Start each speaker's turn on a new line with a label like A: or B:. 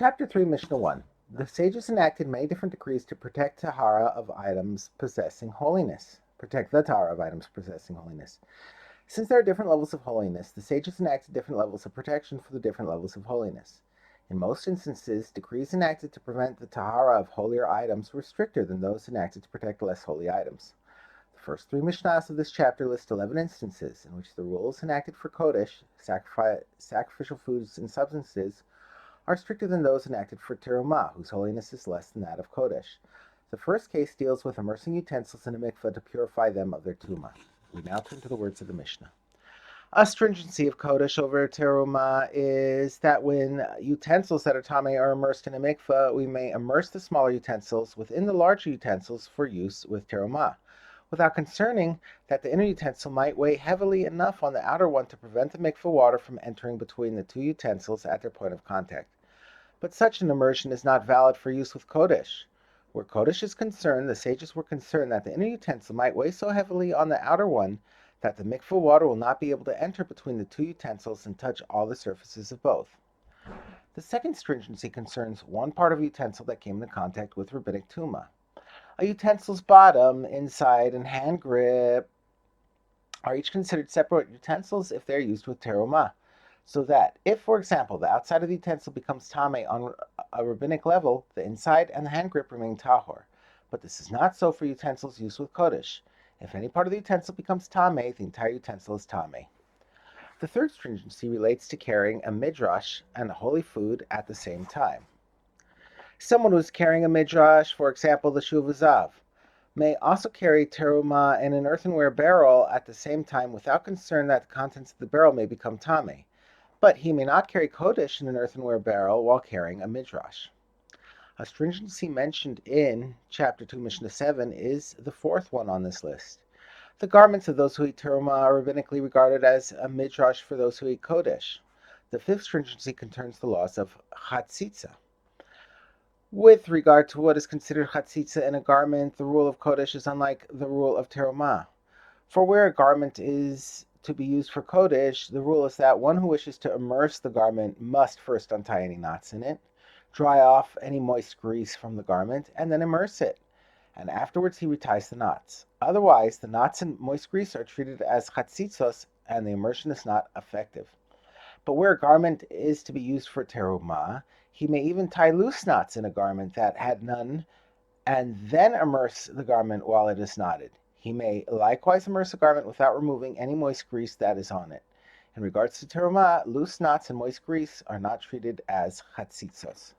A: Chapter 3, Mishnah 1. The sages enacted many different decrees to protect the Tahara of items possessing holiness. Since there are different levels of holiness, the sages enacted different levels of protection for the different levels of holiness. In most instances, decrees enacted to prevent the Tahara of holier items were stricter than those enacted to protect less holy items. The first three Mishnahs of this chapter list 11 instances in which the rules enacted for Kodesh, sacrificial foods and substances, are stricter than those enacted for terumah, whose holiness is less than that of Kodesh. The first case deals with immersing utensils in a mikveh to purify them of their tumah. We now turn to the words of the Mishnah. A stringency of Kodesh over terumah is that when utensils that are tameh are immersed in a mikveh, we may immerse the smaller utensils within the larger utensils for use with terumah, without concerning that the inner utensil might weigh heavily enough on the outer one to prevent the mikveh water from entering between the two utensils at their point of contact. But such an immersion is not valid for use with Kodesh. Where Kodesh is concerned, the sages were concerned that the inner utensil might weigh so heavily on the outer one that the mikveh water will not be able to enter between the two utensils and touch all the surfaces of both. The second stringency concerns one part of a utensil that came into contact with rabbinic tumah. A utensil's bottom, inside, and hand grip are each considered separate utensils if they are used with terumah. So that if, for example, the outside of the utensil becomes tameh on a rabbinic level, the inside and the hand grip remain tahor. But this is not so for utensils used with Kodesh. If any part of the utensil becomes tameh, the entire utensil is tameh. The third stringency relates to carrying a midrash and a holy food at the same time. Someone who is carrying a midrash, for example, the shuv zav, may also carry terumah in an earthenware barrel at the same time without concern that the contents of the barrel may become tameh. But he may not carry Kodesh in an earthenware barrel while carrying a midrash. A stringency mentioned in Chapter 2, Mishnah 7 is the fourth one on this list. The garments of those who eat terumah are rabbinically regarded as a midrash for those who eat Kodesh. The fifth stringency concerns the laws of chatzitza. With regard to what is considered chatzitza in a garment, the rule of Kodesh is unlike the rule of terumah. For where a garment is to be used for Kodesh, the rule is that one who wishes to immerse the garment must first untie any knots in it, dry off any moist grease from the garment, and then immerse it. And afterwards he reties the knots. Otherwise, the knots and moist grease are treated as chatzitzos, and the immersion is not effective. But where a garment is to be used for terumah, he may even tie loose knots in a garment that had none, and then immerse the garment while it is knotted. He may likewise immerse a garment without removing any moist grease that is on it. In regards to terumah, loose knots and moist grease are not treated as chatzitzos.